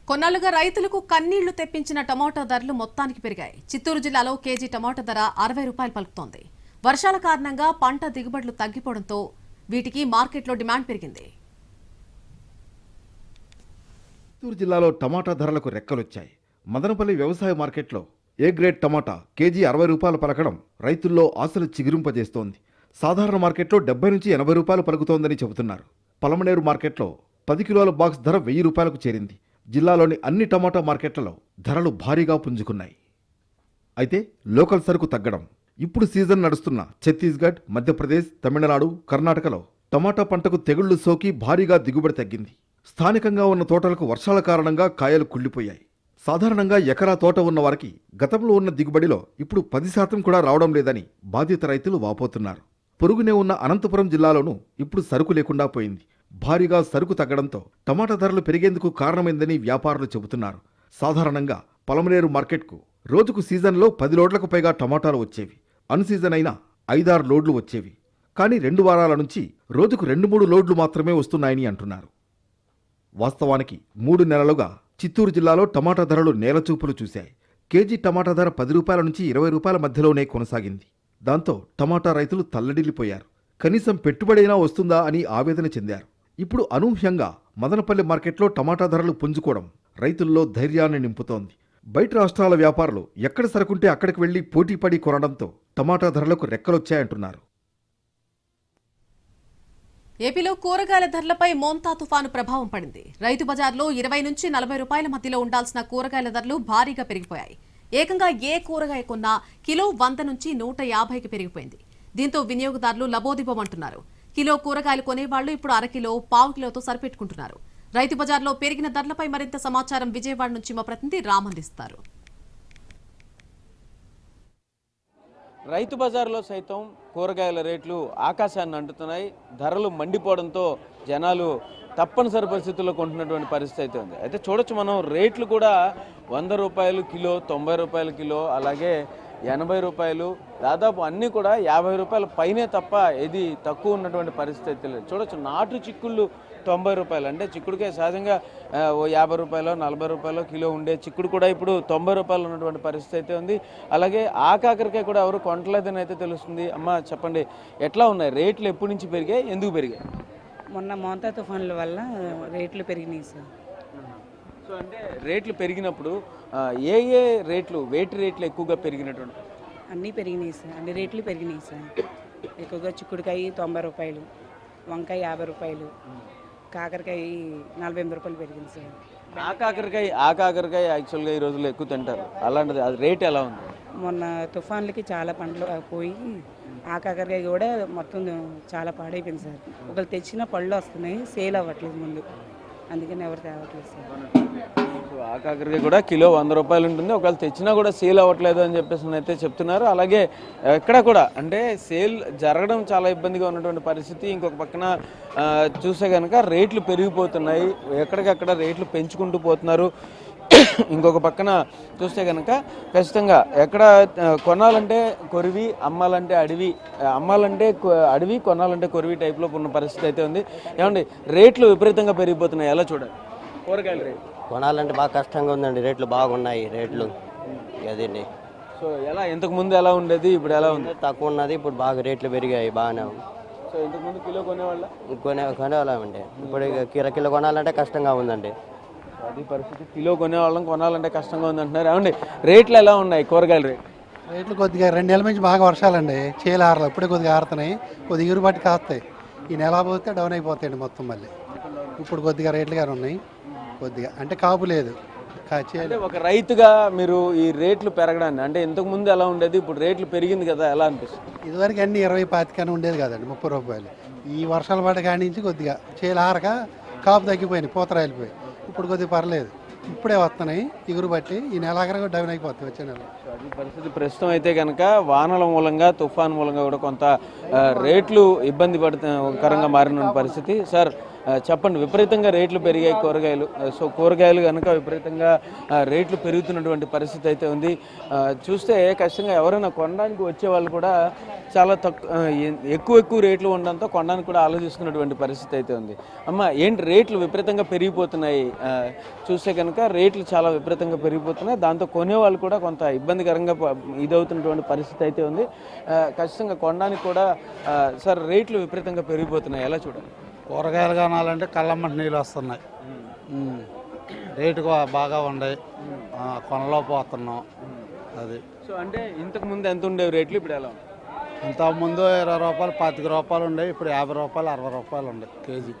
కొన్నాళ్లుగా రైతులకు కన్నీళ్లు తెప్పించిన టమాటా ధరలు మొత్తానికి పెరిగాయి. చిత్తూరు జిల్లాలో కేజీ టమాటా ధర 60 రూపాయలు పలుకుతోంది. వర్షాల కారణంగా పంట దిగుబడులు తగ్గిపోవడంతో వీటికి మార్కెట్లో డిమాండ్ పెరిగింది. చిత్తూరు జిల్లాలో టమాటా ధరలకు రెక్కలొచ్చాయి. మదనపల్లి వ్యవసాయ మార్కెట్లో ఏ గ్రేడ్ టమాటా కేజీ 60 రూపాయలు పలకడం రైతుల్లో ఆశలు చిగురింపజేస్తోంది. సాధారణ మార్కెట్లో 70 నుంచి 80 రూపాయలు పలుకుతోందని చెబుతున్నారు. పలమనేరు మార్కెట్లో 10 కిలోల బాక్స్ ధర 1000 రూపాయలకు చేరింది. జిల్లాలోని అన్ని టమాటా మార్కెట్లలో ధరలు భారీగా పుంజుకున్నాయి. అయితే లోకల్ సరుకు తగ్గడం. ఇప్పుడు సీజన్ నడుస్తున్న ఛత్తీస్గఢ్, మధ్యప్రదేశ్, తమిళనాడు, కర్ణాటకలో టమాటా పంటకు తెగుళ్లు సోకి భారీగా దిగుబడి తగ్గింది. స్థానికంగా ఉన్న తోటలకు వర్షాల కారణంగా కాయలు కుళ్లిపోయాయి. సాధారణంగా ఎకరా తోట ఉన్న వారికి గతంలో ఉన్న దిగుబడిలో ఇప్పుడు 10% కూడా రావడం లేదని బాధిత రైతులు వాపోతున్నారు. పొరుగునే ఉన్న అనంతపురం జిల్లాలోనూ ఇప్పుడు సరుకు లేకుండా పోయింది. భారీగా సరుకు తగ్గడంతో టమాటా ధరలు పెరిగేందుకు కారణమైందని వ్యాపారులు చెబుతున్నారు. సాధారణంగా పలమనేరు మార్కెట్కు రోజుకు సీజన్లో 10 లోడ్లకు పైగా టమాటాలు వచ్చేవి. అన్ సీజన్ అయినా 5-6 లోడ్లు వచ్చేవి. కానీ 2 వారాల నుంచి రోజుకు 2-3 లోడ్లు మాత్రమే వస్తున్నాయని అంటున్నారు. వాస్తవానికి 3 నెలలుగా చిత్తూరు జిల్లాలో టమాటా ధరలు నేలచూపులు చూశాయి. కేజీ టమాటా ధర 10 రూపాయల నుంచి 20 రూపాయల మధ్యలోనే కొనసాగింది. దాంతో టమాటా రైతులు తల్లడిల్లిపోయారు. కనీసం పెట్టుబడైనా వస్తుందా అని ఆవేదన చెందారు. ఇప్పుడు అనూహ్యంగా మదనపల్లి మార్కెట్లో టమాటా ధరలు పుంజుకోవడం రైతుల్లో ధైర్యాన్ని నింపుతోంది. బయట రాష్ట్రాల వ్యాపారులు ఎక్కడ సరుకుంటే అక్కడికి వెళ్లి పోటీపడి కొనడంతో టమాటా ధరలకు రెక్కలొచ్చాయంటున్నారు. ఏపీలో కూరగాయల ధరలపై మోంతా తుఫాను ప్రభావం పడింది. రైతు బజార్లో 20 నుంచి 40 రూపాయల మధ్యలో ఉండాల్సిన కూరగాయల ధరలు భారీగా పెరిగిపోయాయి. ఏకంగా ఏ కూరగాయ కొన్నా కిలో 100 నుంచి 150కి పెరిగిపోయింది. దీంతో వినియోగదారులు లబోదిబోమంటున్నారు. కిలో కూరగాయలు కొనేవాళ్లు ఇప్పుడు అరకిలో, పావు కిలోతో సరిపెట్టుకుంటున్నారు. రైతు బజార్లో పెరిగిన ధరలపై మరింత సమాచారం విజయవాడ నుంచి మా ప్రతినిధి రామ్ అందిస్తారు. రైతు బజార్లో సైతం కూరగాయల రేట్లు ఆకాశాన్ని అంటుతున్నాయి. ధరలు మండిపోవడంతో జనాలు తప్పనిసరి పరిస్థితుల్లో కొంటున్నటువంటి పరిస్థితి అయితే ఉంది. అయితే చూడొచ్చు మనం రేట్లు కూడా 100 రూపాయలు కిలో, 90 రూపాయల కిలో, అలాగే 80 రూపాయలు, దాదాపు అన్నీ కూడా 50 రూపాయల పైనే తప్ప ఇది తక్కువ ఉన్నటువంటి పరిస్థితి అయితే లేదు. చూడొచ్చు నాటు చిక్కుళ్ళు 90 రూపాయలు, అంటే చిక్కుడుకాయ సహజంగా 50 రూపాయలు 40 రూపాయలు కిలో ఉండే చిక్కుడు కూడా ఇప్పుడు 90 రూపాయలు ఉన్నటువంటి పరిస్థితి అయితే ఉంది. అలాగే ఆకాకరకాయ కూడా ఎవరు కొంటలేదని అయితే తెలుస్తుంది. అమ్మ చెప్పండి, ఎట్లా ఉన్నాయి రేట్లు? ఎప్పటి నుంచి పెరిగాయి, ఎందుకు పెరిగాయి? మొన్న మోంతా తుఫాన్ల వల్ల రేట్లు పెరిగినాయి సార్. సో అంటే రేట్లు పెరిగినప్పుడు ఏ రేట్లు, వేటి రేట్లు ఎక్కువగా పెరిగినటువంటి? అన్నీ పెరిగినాయి సార్, అన్ని రేట్లు పెరిగినాయి సార్. ఎక్కువగా చిక్కుడుకాయ 90 రూపాయలు, వంకాయ 50 రూపాయలు, కాకరకాయ 48 రూపాయలు పెరిగింది సార్. ఆకాకరకాయ యాక్చువల్గా ఈ రోజుల్లో ఎక్కువ తింటారు, అలాంటిది అది రేట్ ఎలా ఉంది? మొన్న తుఫాన్లకి చాలా పండ్లు పోయి ఆకాకరకాయ కూడా మొత్తం చాలా పాడైపోయింది సార్. ఒకళ్ళు తెచ్చిన పళ్ళు వస్తున్నాయి, సేల్ అవ్వట్లేదు ముందు, అందుకని ఎవరు తేవట్లేదు సార్. ఆకాకరకాయ కూడా కిలో 100 రూపాయలు ఉంటుంది, ఒకవేళ తెచ్చినా కూడా సేల్ అవ్వట్లేదు అని చెప్పేసి అయితే చెప్తున్నారు. అలాగే ఎక్కడ కూడా అంటే సేల్ జరగడం చాలా ఇబ్బందిగా ఉన్నటువంటి పరిస్థితి. ఇంకొక పక్కన చూస్తే కనుక రేట్లు పెరిగిపోతున్నాయి, ఎక్కడికక్కడ రేట్లు పెంచుకుంటూ పోతున్నారు. ఇంకొక పక్కన చూస్తే కనుక ఖచ్చితంగా ఎక్కడ కొనాలంటే కొరివి, అమ్మాలంటే అడవి, అడవి కొనాలంటే కొరివి టైప్లో ఉన్న పరిస్థితి అయితే ఉంది. ఏమండి, రేట్లు విపరీతంగా పెరిగిపోతున్నాయి, ఎలా చూడాలి కూరగాయల రేట్లు? కొనాలంటే బాగా కష్టంగా ఉందండి, రేట్లు బాగున్నాయి రేట్లు అదండి. సో ఎలా, ఇంతకు ముందు ఎలా ఉండేది, ఇప్పుడు ఎలా ఉంది? తక్కువ ఉన్నది, ఇప్పుడు బాగా రేట్లు పెరిగాయి బాగానే. సో ఇంతకు ముందు కిలో కొనేవాళ్ళమండి, ఇప్పుడు కిలో కొనాలంటే కష్టంగా ఉందండి. అది పరిస్థితి, కిలో కొనాలంటే కష్టంగా ఉంది అంటున్నారు. ఏమండి, రేట్లు ఎలా ఉన్నాయి కూరగాయల రేట్లు? కొద్దిగా 2 నెలల నుంచి బాగా వర్షాలండి, చేలు ఆరలు ఇప్పుడే కొద్దిగా ఆరుతున్నాయి, కొద్దిగా ఎగురుబాటు కాస్తాయి. ఈ నెల పోతే డౌన్ అయిపోతాయండి మొత్తం. మళ్ళీ ఇప్పుడు కొద్దిగా రేట్లుగానే ఉన్నాయి, కొద్దిగా అంటే కాపు లేదు. అంటే ఒక రైతుగా మీరు ఈ రేట్లు పెరగడాన్ని, అంటే ఇంతకు ముందు ఎలా ఉండేది, ఇప్పుడు రేట్లు పెరిగింది కదా, ఎలా అనిపిస్తుంది? ఇదివరకు అన్ని 20-25 ఉండేది కదండి, 30 రూపాయలు. ఈ వర్షాల పడ కాడి నుంచి కొద్దిగా చేలు ఆరక కాపు తగ్గిపోయినాయి, పూతర వెళ్ళిపోయి. ఇప్పుడు కొద్దిగా పర్లేదు, ఇప్పుడే వస్తున్నాయి ఎగురు బట్టి. ఈ నెల ఆఖరిగా డౌన్ అయిపోతుంది వచ్చే నెల. అది పరిస్థితి ప్రస్తుతం అయితే కనుక వానల మూలంగా, తుఫాన్ మూలంగా కూడా కొంత రేట్లు ఇబ్బంది పడకరంగా మారిన పరిస్థితి. సార్, చెప్పండి, విపరీతంగా రేట్లు పెరిగాయి కూరగాయలు. సో కూరగాయలు కనుక విపరీతంగా రేట్లు పెరుగుతున్నటువంటి పరిస్థితి అయితే ఉంది. చూస్తే ఖచ్చితంగా ఎవరైనా కొనడానికి వచ్చే వాళ్ళు కూడా చాలా ఎక్కువ రేట్లు ఉండడంతో కొనడానికి కూడా ఆలోచిస్తున్నటువంటి పరిస్థితి అయితే ఉంది. అమ్మ, ఏంటి రేట్లు విపరీతంగా పెరిగిపోతున్నాయి? చూస్తే కనుక రేట్లు చాలా విపరీతంగా పెరిగిపోతున్నాయి. దాంతో కొనేవాళ్ళు కూడా కొంత ఇబ్బందికరంగా ఇదవుతున్నటువంటి పరిస్థితి అయితే ఉంది. ఖచ్చితంగా కొనడానికి కూడా సార్ రేట్లు విపరీతంగా పెరిగిపోతున్నాయి, ఎలా చూడాలి? కూరగాయలు కొనాలంటే కళ్ళమ్మటి నీళ్ళు వస్తున్నాయి. రేటు బాగా ఉన్నాయి, కొనలేకపోతున్నాం. అది సో అంటే ఇంతకు ముందు ఎంత ఉండేవి రేట్లు, ఇప్పుడు ఎలా ఉంది? ఇంతకుముందు 20 రూపాయలు 25 రూపాయలు ఉండేవి, ఇప్పుడు 50 రూపాయలు 60 రూపాయలు ఉన్నాయి కేజీ.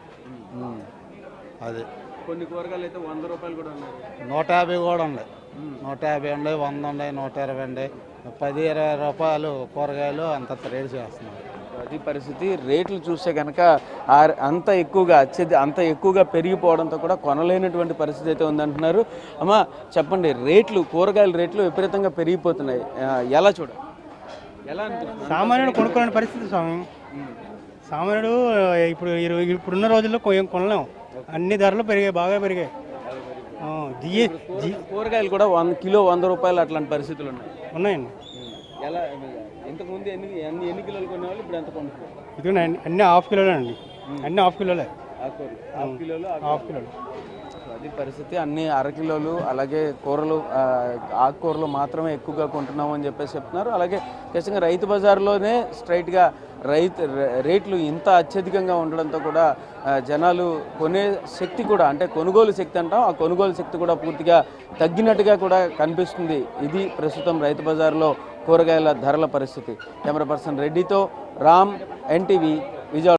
అది కొన్ని కూరగాయలు అయితే 100 రూపాయలు కూడా ఉన్నాయి, 150 కూడా ఉన్నాయి, 150 ఉన్నాయి, 100 ఉన్నాయి, 120 ఉన్నాయి. 10-20 రూపాయలు కూరగాయలు అంత రేటు చేస్తున్నారు. అది పరిస్థితి. రేట్లు చూస్తే కనుక అంత ఎక్కువగా పెరిగిపోవడంతో కూడా కొనలేనటువంటి పరిస్థితి అయితే ఉందంటున్నారు. అమ్మ చెప్పండి, కూరగాయల రేట్లు విపరీతంగా పెరిగిపోతున్నాయి, ఎలా చూడాలి? ఎలా అనిపిస్తుంది? సామాన్యుడు కొనుక్కోలేని పరిస్థితి స్వామి. సామాన్యుడు ఇప్పుడున్న రోజుల్లో కొనలేము, అన్ని ధరలు పెరిగాయి, బాగా పెరిగాయి. కూరగాయలు కూడా కిలో 100 రూపాయలు అట్లాంటి పరిస్థితులు ఉన్నాయండి. ఎలా ఇంతకుముందు ఎన్ని కిలోలు కొనేవాళ్ళు, ఇప్పుడు ఎంత కొనుక్కోవాలి? ఇది అన్ని హాఫ్ కిలోలే అండి, అన్ని హాఫ్ కిలోలే. హాఫ్ కిలోలు అది పరిస్థితి. అన్ని అరకిలోలు, అలాగే ఆకుకూరలు మాత్రమే ఎక్కువగా కొంటున్నాము అని చెప్పేసి చెప్తున్నారు. అలాగే ఖచ్చితంగా రైతు బజార్లోనే స్ట్రైట్గా రేట్లు ఇంత అత్యధికంగా ఉండడంతో కూడా జనాలు కొనే శక్తి కూడా, అంటే కొనుగోలు శక్తి అంటాం, ఆ కొనుగోలు శక్తి కూడా పూర్తిగా తగ్గినట్టుగా కూడా కనిపిస్తుంది. ఇది ప్రస్తుతం రైతు బజార్లో కూరగాయల ధరల పరిస్థితి. కెమెరా పర్సన్ రెడ్డితో రామ్, ఎన్టీవీ, విజయవాడ.